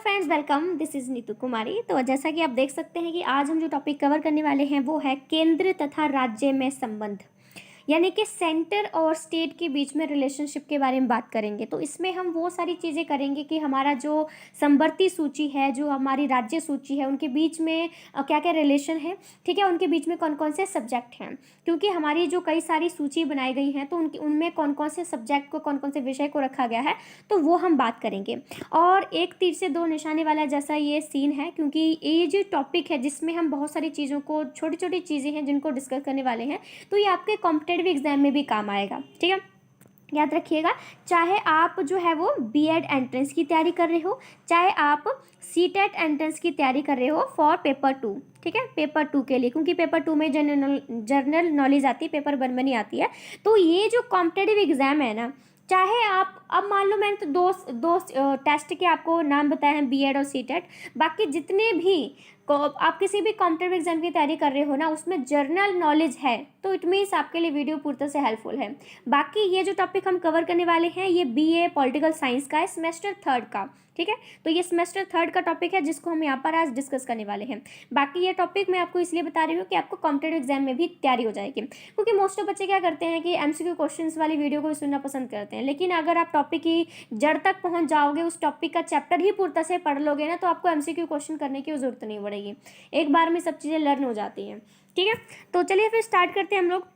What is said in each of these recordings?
Friends, welcome. This is Neetu Kumari. तो जैसा कि आप देख सकते हैं कि आज हम जो टॉपिक कवर करने वाले हैं वो है केंद्र तथा राज्य में संबंध, यानी कि सेंटर और स्टेट के बीच में रिलेशनशिप के बारे में बात करेंगे। तो इसमें हम वो सारी चीज़ें करेंगे कि हमारा जो समवर्ती सूची है, जो हमारी राज्य सूची है, उनके बीच में क्या क्या रिलेशन है, ठीक है, उनके बीच में कौन कौन से सब्जेक्ट हैं, क्योंकि हमारी जो कई सारी सूची बनाई गई हैं तो उनमें कौन कौन से सब्जेक्ट को, कौन कौन से विषय को रखा गया है, तो वो हम बात करेंगे। और एक तीर से दो निशाने वाला जैसा ये सीन है, क्योंकि ये जो टॉपिक है जिसमें हम बहुत सारी चीज़ों को, छोटी छोटी चीज़ें हैं जिनको डिस्कस करने वाले हैं, तो ये आपके कॉम्पिटेटिव एग्जाम में भी काम आएगा। ठीक है, याद रखिएगा। चाहे आप जो है वो बीएड एंट्रेंस की तैयारी कर रहे हो, चाहे आप सीटेट एंट्रेंस की तैयारी कर रहे हो फॉर पेपर 2, ठीक है, पेपर 2 के लिए, क्योंकि पेपर 2 में जनरल नॉलेज आती है, पेपर 1 में नहीं आती है। तो ये जो कॉम्पिटेटिव एग्जाम है ना, चाहे आप, अब मान लो मैंने तो दो टेस्ट के आपको नाम बताए हैं, बीएड और सीटेट, बाकी जितने भी आप किसी भी कॉम्पिटेटिव एग्जाम की तैयारी कर रहे हो ना, उसमें जर्नल नॉलेज है तो इट मीन्स आपके लिए वीडियो पूरी तरह से हेल्पफुल है। बाकी ये जो टॉपिक हम कवर करने वाले हैं ये बीए पॉलिटिकल साइंस का है, सेमेस्टर 3 का। ठीक है, तो ये सेमेस्टर 3 का टॉपिक है जिसको हम यहाँ पर आज डिस्कस करने वाले हैं। बाकी ये टॉपिक मैं आपको इसलिए बता रही हूँ कि आपको कॉम्पिटेटिव एग्जाम में भी तैयारी हो जाएगी, क्योंकि मोस्ट ऑफ बच्चे क्या करते हैं कि एमसीक्यू क्वेश्चंस वाली वीडियो को सुनना पसंद करते हैं, लेकिन अगर आप टॉपिक की जड़ तक पहुँच जाओगे, उस टॉपिक का चैप्टर ही पूरी तरह से पढ़ लोगे ना, तो आपको एमसीक्यू क्वेश्चन करने की जरूरत नहीं पड़ेगी, एक बार में सब चीज़ें लर्न हो जाती हैं। ठीक है, तो चलिए फिर स्टार्ट करते हैं हम लोग।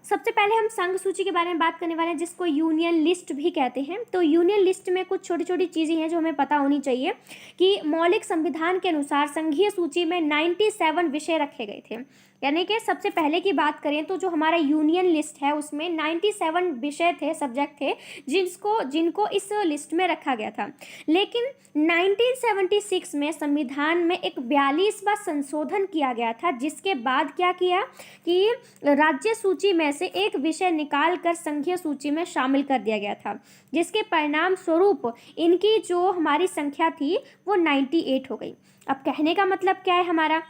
सबसे पहले हम संघ सूची के बारे में बात करने वाले हैं, जिसको यूनियन लिस्ट भी कहते हैं। तो यूनियन लिस्ट में कुछ छोटी छोटी चीज़ें हैं जो हमें पता होनी चाहिए कि मौलिक संविधान के अनुसार संघीय सूची में 97 विषय रखे गए थे। यानी कि सबसे पहले की बात करें तो जो हमारा यूनियन लिस्ट है उसमें 97 विषय थे, सब्जेक्ट थे, जिनको इस लिस्ट में रखा गया था। लेकिन 1976 में संविधान में एक 42वां संशोधन किया गया था, जिसके बाद क्या किया कि राज्य सूची में से एक विषय निकाल कर संघीय सूची में शामिल कर दिया गया था, जिसके परिणाम स्वरूप इनकी जो हमारी संख्या थी वो 98 हो गई। अब कहने का मतलब क्या है, हमारा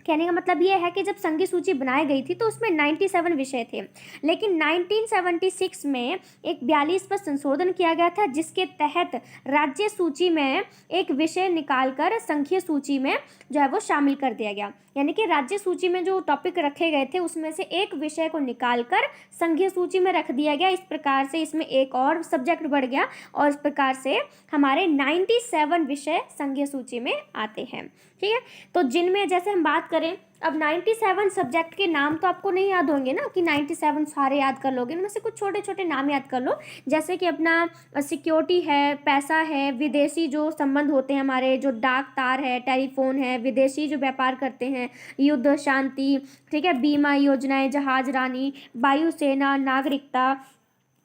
कहने का मतलब ये है कि जब संघीय सूची बनाई गई थी तो उसमें 97 विषय थे, लेकिन 1976 में एक 42वां संशोधन किया गया था, जिसके तहत राज्य सूची में एक विषय निकालकर संघीय सूची में जो है वो शामिल कर दिया गया। यानी कि राज्य सूची में जो टॉपिक रखे गए थे उसमें से एक विषय को निकालकर संघीय सूची में रख दिया गया। इस प्रकार से इसमें एक और सब्जेक्ट बढ़ गया और इस प्रकार से हमारे 97 विषय संघीय सूची में आते हैं। ठीक है, तो जिनमें जैसे हम बात करें, अब 97 सब्जेक्ट के नाम तो आपको नहीं याद होंगे ना कि 97 सारे याद कर लोगे, उनमें से कुछ छोटे छोटे नाम याद कर लो, जैसे कि अपना सिक्योरिटी है, पैसा है, विदेशी जो संबंध होते हैं हमारे, जो डाक तार है, टेलीफोन है, विदेशी जो व्यापार करते हैं, युद्ध शांति, ठीक है, बीमा योजनाएं, जहाज रानी, वायुसेना, नागरिकता,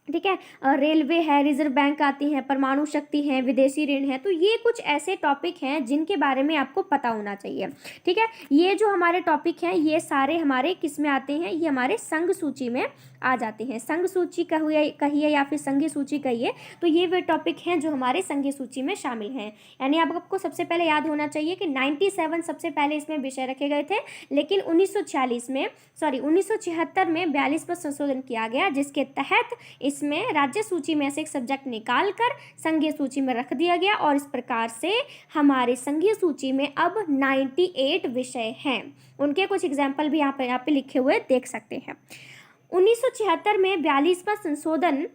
ठीक है, रेलवे है, रिजर्व बैंक आती हैं, परमाणु शक्ति है, विदेशी ऋण है। तो ये कुछ ऐसे टॉपिक हैं जिनके बारे में आपको पता होना चाहिए। ठीक है, ये जो हमारे टॉपिक हैं ये सारे हमारे किस में आते हैं, ये हमारे संघ सूची में आ जाते हैं। संघ सूची कहिए या फिर संघीय सूची कहिए, तो ये वे टॉपिक हैं जो हमारे संघीय सूची में शामिल हैं। यानी आपको सबसे पहले याद होना चाहिए कि 97 सबसे पहले इसमें विषय रखे गए थे, लेकिन 1976 में 42वां संशोधन किया गया, जिसके तहत इसमें राज्य सूची में से एक सब्जेक्ट निकालकर संघीय सूची में रख दिया गया, और इस प्रकार से हमारे संघीय सूची में अब 98 विषय हैं। उनके कुछ एग्जाम्पल भी यहाँ पे लिखे हुए देख सकते हैं। 1976 में 42वां संशोधन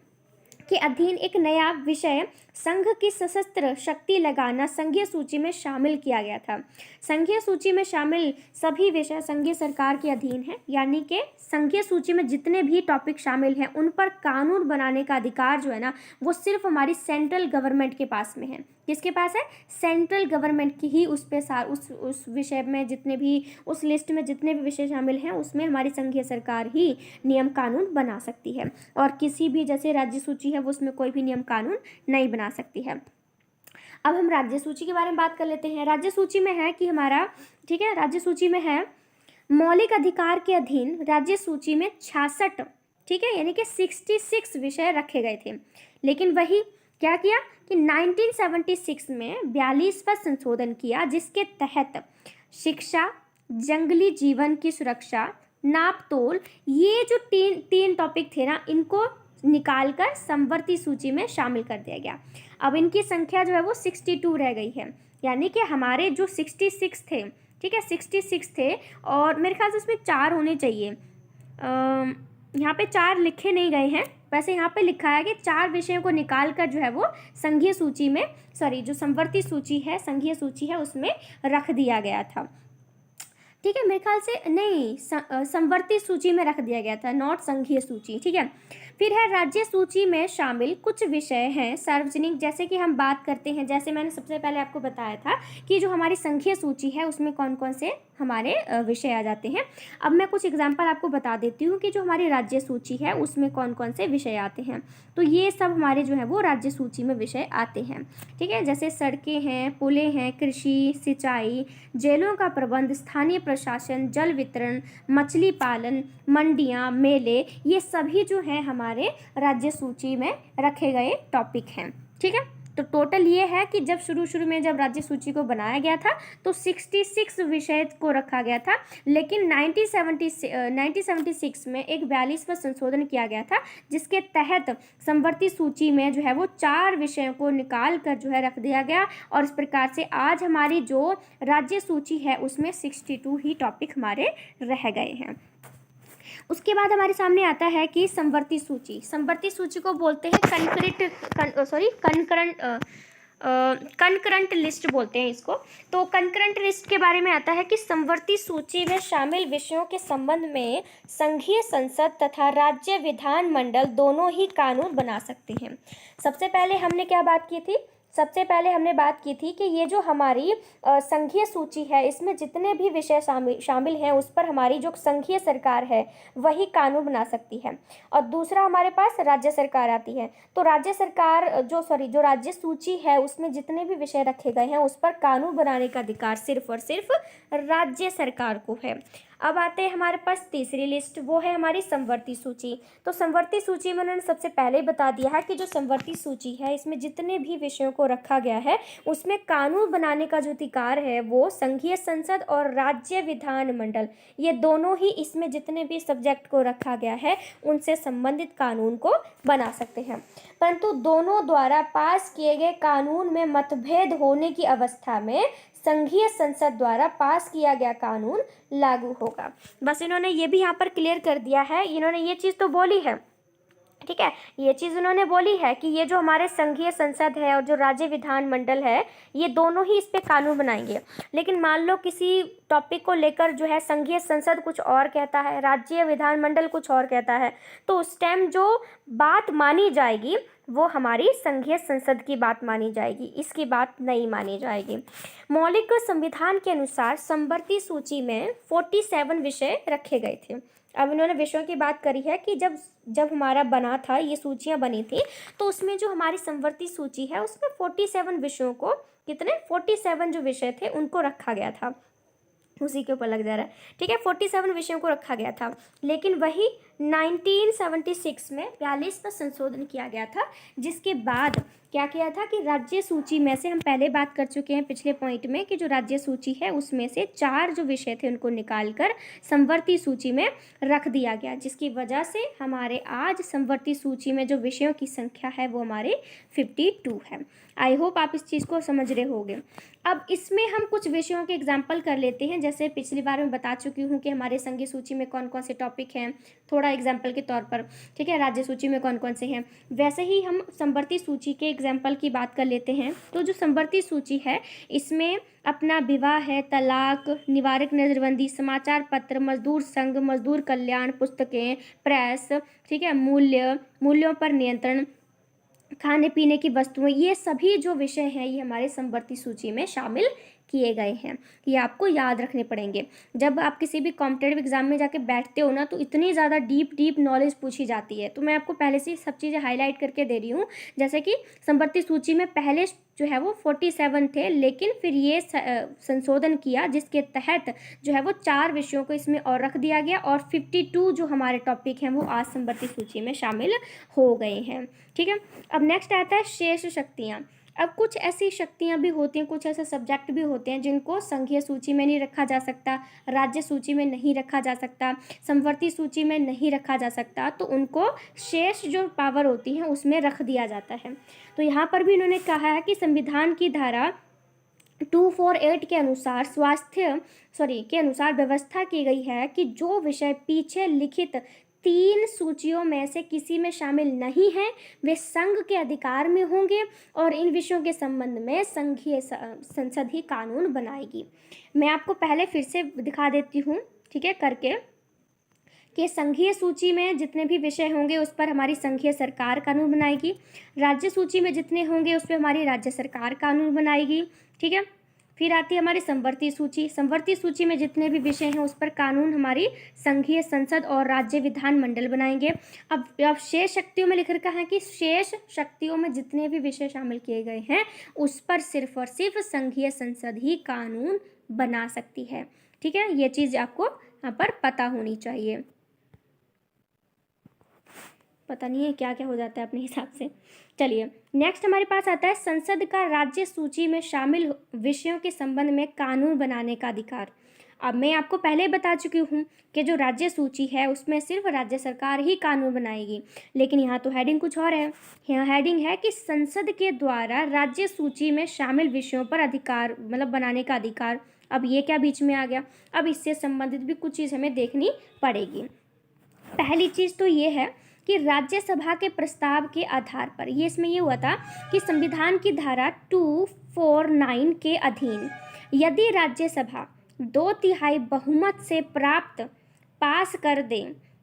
के अधीन एक नया विषय संघ की सशस्त्र शक्ति लगाना संघीय सूची में शामिल किया गया था। संघीय सूची में शामिल सभी विषय संघीय सरकार के अधीन हैं, यानी कि संघीय सूची में जितने भी टॉपिक शामिल हैं उन पर कानून बनाने का अधिकार जो है ना, वो सिर्फ हमारी सेंट्रल गवर्नमेंट के पास में है। किसके पास है? सेंट्रल गवर्नमेंट की ही उस पे उस विषय में जितने भी, उस लिस्ट में जितने भी विषय शामिल हैं उसमें हमारी संघीय सरकार ही नियम कानून बना सकती है, और किसी भी जैसे राज्य सूची है वो उसमें कोई भी नियम कानून नहीं बना सकती है। अब हम राज्य सूची के बारे में बात कर लेते हैं। राज्य सूची में है कि हमारा, ठीक है, राज्य सूची में है मौलिक अधिकार के अधीन राज्य सूची में 66, ठीक है, यानी कि 66 विषय रखे गए थे। लेकिन वही क्या किया कि 1976 में 42वां संशोधन किया, जिसके तहत शिक्षा, जंगली जीवन की सुरक्षा, नाप तोल, ये जो तीन टॉपिक थे ना, इनको निकाल कर समवर्ती सूची में शामिल कर दिया गया। अब इनकी संख्या जो है वो 62 रह गई है, यानी कि हमारे जो 66 थे, ठीक है 66 थे, और मेरे ख्याल से उसमें 4 होने चाहिए। यहाँ पे 4 लिखे नहीं गए हैं, वैसे यहाँ पे लिखा है कि 4 विषयों को निकाल कर जो है वो संघीय सूची में, सॉरी जो समवर्ती सूची है, संघीय सूची है, उसमें रख दिया गया था। ठीक है, मेरे ख्याल से नहीं, समवर्ती सूची में रख दिया गया था, नॉट संघीय सूची। ठीक है, फिर है राज्य सूची में शामिल कुछ विषय हैं सार्वजनिक, जैसे कि हम बात करते हैं, जैसे मैंने सबसे पहले आपको बताया था कि जो हमारी संघीय सूची है उसमें कौन कौन से हमारे विषय आ जाते हैं। अब मैं कुछ एग्जांपल आपको बता देती हूँ कि जो हमारी राज्य सूची है उसमें कौन कौन से विषय आते हैं। तो ये सब हमारे जो है वो राज्य सूची में विषय आते हैं। ठीक है, जैसे सड़कें हैं, पुलें हैं, कृषि, सिंचाई, जेलों का प्रबंध, स्थानीय प्रशासन, जल वितरण, मछली पालन, मंडियाँ, मेले, ये सभी जो हैं हमारे राज्य सूची में रखे गए टॉपिक हैं। ठीक है, तो टोटल ये है कि जब शुरू में जब राज्य सूची को बनाया गया था तो 66 विषय को रखा गया था, लेकिन 1976 में एक 42वां संशोधन किया गया था, जिसके तहत समवर्ती सूची में जो है वो 4 विषयों को निकाल कर जो है रख दिया गया, और इस प्रकार से आज हमारी जो राज्य सूची है उसमें 62 ही टॉपिक हमारे रह गए हैं। उसके बाद हमारे सामने आता है कि समवर्ती सूची। समवर्ती सूची को बोलते हैं कंकरंट लिस्ट बोलते हैं इसको। तो कंकरंट लिस्ट के बारे में आता है कि समवर्ती सूची में शामिल विषयों के संबंध में संघीय संसद तथा राज्य विधानमंडल दोनों ही कानून बना सकते हैं। सबसे पहले हमने क्या बात की थी? सबसे पहले हमने बात की थी कि ये जो हमारी संघीय सूची है इसमें जितने भी विषय शामिल हैं उस पर हमारी जो संघीय सरकार है वही कानून बना सकती है। और दूसरा हमारे पास राज्य सरकार आती है। तो राज्य सरकार जो राज्य सूची है उसमें जितने भी विषय रखे गए हैं उस पर कानून बनाने का अधिकार सिर्फ और सिर्फ राज्य सरकार को है। अब आते हैं हमारे पास तीसरी लिस्ट, वो है हमारी समवर्ती सूची। तो समवर्ती सूची में उन्होंने सबसे पहले बता दिया है कि जो समवर्ती सूची है इसमें जितने भी विषयों को रखा गया है उसमें कानून बनाने का जो अधिकार है वो संघीय संसद और राज्य विधानमंडल, ये दोनों ही इसमें जितने भी सब्जेक्ट को रखा गया है उनसे संबंधित कानून को बना सकते हैं। परंतु दोनों द्वारा पास किए गए कानून में मतभेद होने की अवस्था में संघीय संसद द्वारा पास किया गया कानून लागू होगा। बस इन्होंने ये भी यहाँ पर क्लियर कर दिया है, इन्होंने ये चीज़ तो बोली है, ठीक है, ये चीज़ उन्होंने बोली है कि ये जो हमारे संघीय संसद है और जो राज्य विधानमंडल है ये दोनों ही इस पे कानून बनाएंगे। लेकिन मान लो किसी टॉपिक को लेकर जो है संघीय संसद कुछ और कहता है, राज्य विधानमंडल कुछ और कहता है, तो उस टाइम जो बात मानी जाएगी वो हमारी संघीय संसद की बात मानी जाएगी, इसकी बात नहीं मानी जाएगी। मौलिक संविधान के अनुसार समवर्ती सूची में 47 विषय रखे गए थे। अब इन्होंने विषयों की बात करी है कि जब हमारा बना था, ये सूचियां बनी थी, तो उसमें जो हमारी समवर्ती सूची है उसमें 47 विषयों को, कितने 47 जो विषय थे उनको रखा गया था, उसी के ऊपर लग जा रहा है, ठीक है, 47 विषयों को रखा गया था। लेकिन वही 1976 में 42वां संशोधन किया गया था, जिसके बाद क्या किया था कि राज्य सूची में से, हम पहले बात कर चुके हैं पिछले पॉइंट में कि जो राज्य सूची है उसमें से 4 जो विषय थे उनको निकालकर समवर्ती सूची में रख दिया गया, जिसकी वजह से हमारे आज समवर्ती सूची में जो विषयों की संख्या है वो हमारे 52 है। आई होप आप इस चीज़ को समझ रहे होंगे। अब इसमें हम कुछ विषयों के एग्जाम्पल कर लेते हैं, जैसे पिछली बार मैं बता चुकी हूँ कि हमारे संघीय सूची में कौन कौन से टॉपिक हैं, थोड़ा एग्जाम्पल के तौर पर, ठीक है, राज्य सूची में कौन कौन से हैं, वैसे ही हम समवर्ती सूची के एग्जाम्पल की बात कर लेते हैं। तो जो समवर्ती सूची है इसमें अपना विवाह है, तलाक, निवारक नजरबंदी, समाचार पत्र, मजदूर संघ, मजदूर कल्याण, पुस्तकें, प्रेस, ठीक है, मूल्यों पर नियंत्रण, खाने पीने की वस्तुएं, ये सभी जो विषय हैं ये हमारे समवर्ती सूची में शामिल किए गए हैं। ये आपको याद रखने पड़ेंगे। जब आप किसी भी कॉम्पिटेटिव एग्जाम में जाके बैठते हो ना तो इतनी ज़्यादा डीप नॉलेज पूछी जाती है, तो मैं आपको पहले से सब चीज़ें हाईलाइट करके दे रही हूँ। जैसे कि समवर्ती सूची में पहले जो है वो 47 थे, लेकिन फिर ये संशोधन किया जिसके तहत जो है वो 4 विषयों को इसमें और रख दिया गया, और 52 जो हमारे टॉपिक हैं वो आज समवर्ती सूची में शामिल हो गए हैं। ठीक है, अब नेक्स्ट आता है शेष शक्तियाँ। अब कुछ ऐसी शक्तियाँ भी होती हैं, कुछ ऐसे सब्जेक्ट भी होते हैं जिनको संघीय सूची में नहीं रखा जा सकता, राज्य सूची में नहीं रखा जा सकता, समवर्ती सूची में नहीं रखा जा सकता, तो उनको शेष जो पावर होती है उसमें रख दिया जाता है। तो यहाँ पर भी इन्होंने कहा है कि संविधान की धारा 248 के अनुसार के अनुसार व्यवस्था की गई है कि जो विषय पीछे लिखित 3 सूचियों में से किसी में शामिल नहीं हैं वे संघ के अधिकार में होंगे और इन विषयों के संबंध में संघीय संसद ही कानून बनाएगी। मैं आपको पहले फिर से दिखा देती हूँ, ठीक है, करके, कि संघीय सूची में जितने भी विषय होंगे उस पर हमारी संघीय सरकार कानून बनाएगी, राज्य सूची में जितने होंगे उस पर हमारी राज्य सरकार कानून बनाएगी, ठीक है। फिर आती है हमारी संवर्ती सूची। संवर्ती सूची में जितने भी विषय हैं उस पर कानून हमारी संघीय संसद और राज्य विधान मंडल बनाएंगे। अब शेष शक्तियों में लिख रखा है कि शेष शक्तियों में जितने भी विषय शामिल किए गए हैं उस पर सिर्फ और सिर्फ संघीय संसद ही कानून बना सकती है, ठीक है। ये चीज़ आपको यहाँ पर पता होनी चाहिए। पता नहीं है क्या क्या हो जाता है अपने हिसाब से। चलिए नेक्स्ट हमारे पास आता है संसद का राज्य सूची में शामिल विषयों के संबंध में कानून बनाने का अधिकार। अब मैं आपको पहले बता चुकी हूँ कि जो राज्य सूची है उसमें सिर्फ राज्य सरकार ही कानून बनाएगी, लेकिन यहाँ तो हेडिंग कुछ और है। यहाँ हेडिंग है कि संसद के द्वारा राज्य सूची में शामिल विषयों पर अधिकार, मतलब बनाने का अधिकार। अब ये क्या बीच में आ गया? अब इससे संबंधित भी कुछ चीज़ हमें देखनी पड़ेगी। पहली चीज़ तो ये है कि राज्यसभा के प्रस्ताव के आधार पर, ये इसमें ये हुआ था कि संविधान की धारा 249 के अधीन यदि राज्यसभा 2/3 बहुमत से प्राप्त पास कर दे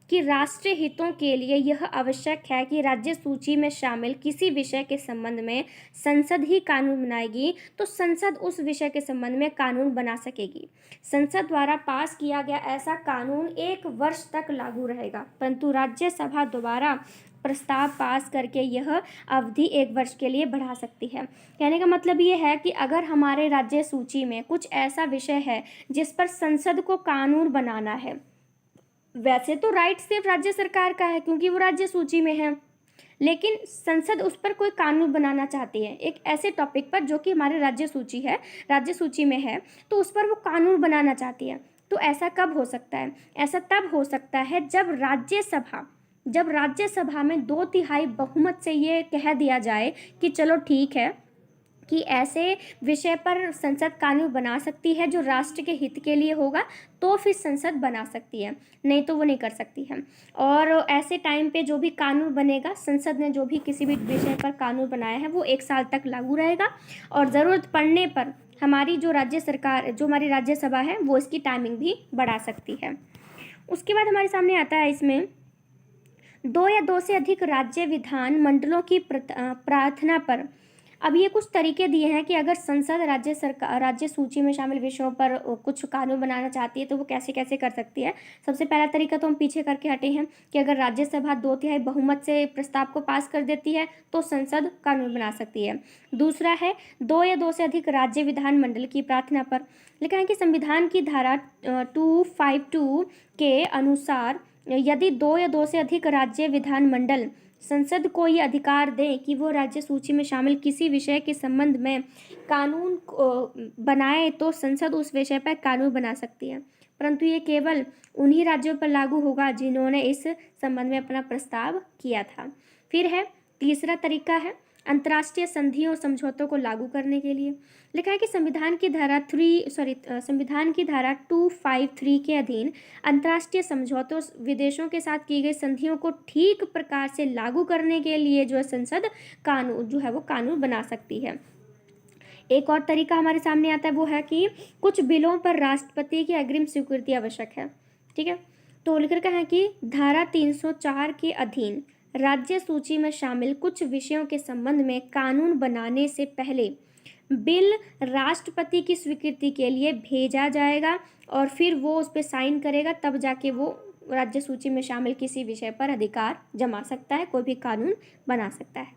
कि राष्ट्रीय हितों के लिए यह आवश्यक है कि राज्य सूची में शामिल किसी विषय के संबंध में संसद ही कानून बनाएगी, तो संसद उस विषय के संबंध में कानून बना सकेगी। संसद द्वारा पास किया गया ऐसा कानून 1 वर्ष तक लागू रहेगा, परंतु राज्यसभा द्वारा प्रस्ताव पास करके यह अवधि 1 वर्ष के लिए बढ़ा सकती है। कहने का मतलब ये है कि अगर हमारे राज्य सूची में कुछ ऐसा विषय है जिस पर संसद को कानून बनाना है, वैसे तो राइट सिर्फ राज्य सरकार का है क्योंकि वो राज्य सूची में है, लेकिन संसद उस पर कोई कानून बनाना चाहती है एक ऐसे टॉपिक पर जो कि हमारे राज्य सूची में है, तो उस पर वो कानून बनाना चाहती है। तो ऐसा कब हो सकता है? ऐसा तब हो सकता है जब राज्यसभा में 2/3 बहुमत से ये कह दिया जाए कि चलो ठीक है कि ऐसे विषय पर संसद कानून बना सकती है जो राष्ट्र के हित के लिए होगा, तो फिर संसद बना सकती है, नहीं तो वो नहीं कर सकती है। और ऐसे टाइम पे जो भी कानून बनेगा, संसद ने जो भी किसी भी विषय पर कानून बनाया है वो 1 साल तक लागू रहेगा, और ज़रूरत पड़ने पर हमारी जो हमारी राज्यसभा है वो इसकी टाइमिंग भी बढ़ा सकती है। उसके बाद हमारे सामने आता है इसमें 2 या 2 से अधिक राज्य विधान मंडलों की प्रार्थना पर। अब ये कुछ तरीके दिए हैं कि अगर संसद राज्य सूची में शामिल विषयों पर कुछ कानून बनाना चाहती है तो वो कैसे कैसे कर सकती है। सबसे पहला तरीका तो हम पीछे करके हटे हैं कि अगर राज्यसभा 2/3 बहुमत से प्रस्ताव को पास कर देती है तो संसद कानून बना सकती है। दूसरा है 2 या 2 से अधिक राज्य विधान मंडल की प्रार्थना पर। लिखा है कि संविधान की धारा 252 के अनुसार यदि 2 या 2 से अधिक राज्य विधान मंडल संसद को ये अधिकार दें कि वो राज्य सूची में शामिल किसी विषय के संबंध में कानून बनाए, तो संसद उस विषय पर कानून बना सकती है, परंतु ये केवल उन्हीं राज्यों पर लागू होगा जिन्होंने इस संबंध में अपना प्रस्ताव किया था। फिर है तीसरा तरीका है अंतर्राष्ट्रीय संधियों और समझौतों को लागू करने के लिए। लिखा है कि संविधान की धारा 253 के अधीन अंतर्राष्ट्रीय समझौतों विदेशों के साथ की गई संधियों को ठीक प्रकार से लागू करने के लिए जो है संसद कानून बना सकती है। एक और तरीका हमारे सामने आता है, वो है कि कुछ बिलों पर राष्ट्रपति की अग्रिम स्वीकृति आवश्यक है। ठीक है, तो लिख रखा है कि धारा 304 के अधीन राज्य सूची में शामिल कुछ विषयों के संबंध में कानून बनाने से पहले बिल राष्ट्रपति की स्वीकृति के लिए भेजा जाएगा और फिर वो उस पर साइन करेगा, तब जाके वो राज्य सूची में शामिल किसी विषय पर अधिकार जमा सकता है, कोई भी कानून बना सकता है।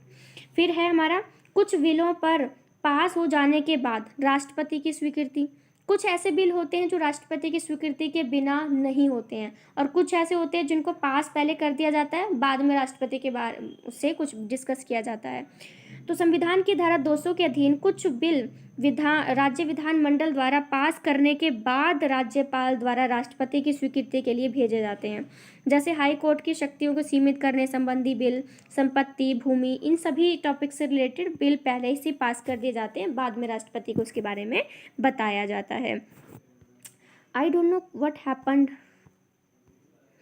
फिर है हमारा कुछ बिलों पर पास हो जाने के बाद राष्ट्रपति की स्वीकृति। कुछ ऐसे बिल होते हैं जो राष्ट्रपति की स्वीकृति के बिना नहीं होते हैं, और कुछ ऐसे होते हैं जिनको पास पहले कर दिया जाता है, बाद में राष्ट्रपति के बारे उससे कुछ डिस्कस किया जाता है। तो संविधान की धारा 200 के अधीन कुछ बिल राज्य विधानमंडल द्वारा पास करने के बाद राज्यपाल द्वारा राष्ट्रपति की स्वीकृति के लिए भेजे जाते हैं। जैसे हाई कोर्ट की शक्तियों को सीमित करने संबंधी बिल, संपत्ति, भूमि, इन सभी टॉपिक से रिलेटेड बिल पहले ही से पास कर दिए जाते हैं, बाद में राष्ट्रपति को उसके बारे में बताया जाता है। I don't know what happened,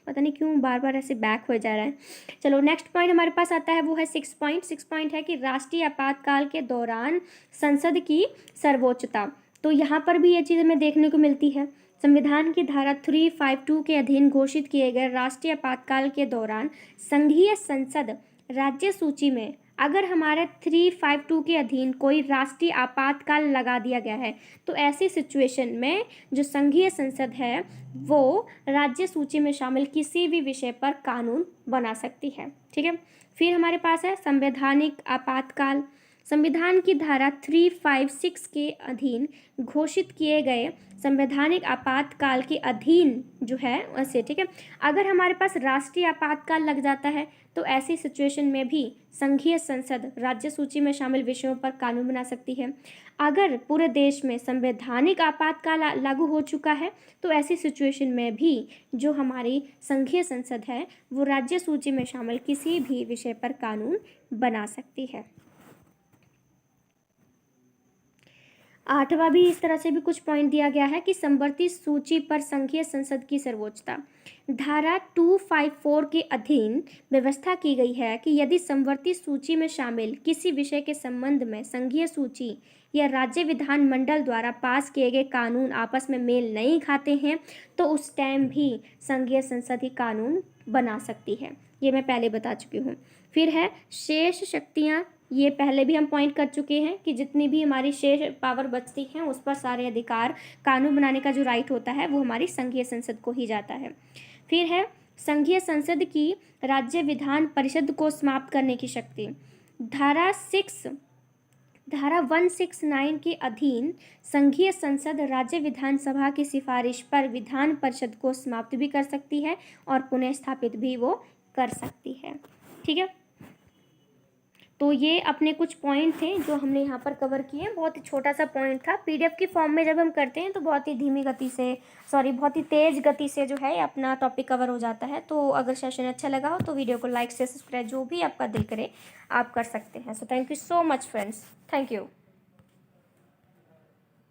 पता नहीं क्यों बार बार ऐसे बैक हो जा रहा है। चलो नेक्स्ट पॉइंट हमारे पास आता है, वो है 6 पॉइंट। 6 पॉइंट है कि राष्ट्रीय आपातकाल के दौरान संसद की सर्वोच्चता। तो यहाँ पर भी ये चीज़ हमें देखने को मिलती है। संविधान की धारा 352 के अधीन घोषित किए गए राष्ट्रीय आपातकाल के दौरान संघीय संसद राज्य सूची में अगर हमारे 352 के अधीन कोई राष्ट्रीय आपातकाल लगा दिया गया है, तो ऐसी सिचुएशन में जो संघीय संसद है वो राज्य सूची में शामिल किसी भी विषय पर कानून बना सकती है। ठीक है, फिर हमारे पास है संवैधानिक आपातकाल। संविधान की धारा 356 के अधीन घोषित किए गए संवैधानिक आपातकाल के अधीन जो है वैसे, ठीक है, अगर हमारे पास राष्ट्रीय आपातकाल लग जाता है तो ऐसी सिचुएशन में भी संघीय संसद राज्य सूची में शामिल विषयों पर कानून बना सकती है। अगर पूरे देश में संवैधानिक आपातकाल लागू हो चुका है तो ऐसी सिचुएशन में भी जो हमारी संघीय संसद है वो राज्य सूची में शामिल किसी भी विषय पर कानून बना सकती है। 8वां भी इस तरह से भी कुछ पॉइंट दिया गया है कि समवर्ती सूची पर संघीय संसद की सर्वोच्चता। धारा 254 के अधीन व्यवस्था की गई है कि यदि समवर्ती सूची में शामिल किसी विषय के संबंध में संघीय सूची या राज्य विधानमंडल द्वारा पास किए गए कानून आपस में मेल नहीं खाते हैं तो उस टाइम भी संघीय संसद ही कानून बना सकती है। ये मैं पहले बता चुकी हूँ। फिर है शेष शक्तियाँ। ये पहले भी हम पॉइंट कर चुके हैं कि जितनी भी हमारी शेष पावर बचती हैं उस पर सारे अधिकार, कानून बनाने का जो राइट होता है वो हमारी संघीय संसद को ही जाता है। फिर है संघीय संसद की राज्य विधान परिषद को समाप्त करने की शक्ति। धारा 169 के अधीन संघीय संसद राज्य विधानसभा की सिफारिश पर विधान परिषद को समाप्त भी कर सकती है और पुनः स्थापित भी वो कर सकती है। ठीक है, तो ये अपने कुछ पॉइंट थे जो हमने यहाँ पर कवर किए। बहुत ही छोटा सा पॉइंट था। पीडीएफ की फॉर्म में जब हम करते हैं तो बहुत ही तेज़ गति से जो है अपना टॉपिक कवर हो जाता है। तो अगर सेशन अच्छा लगा हो तो वीडियो को लाइक से सब्सक्राइब जो भी आपका दिल करे आप कर सकते हैं। So thank you so much friends, thank you.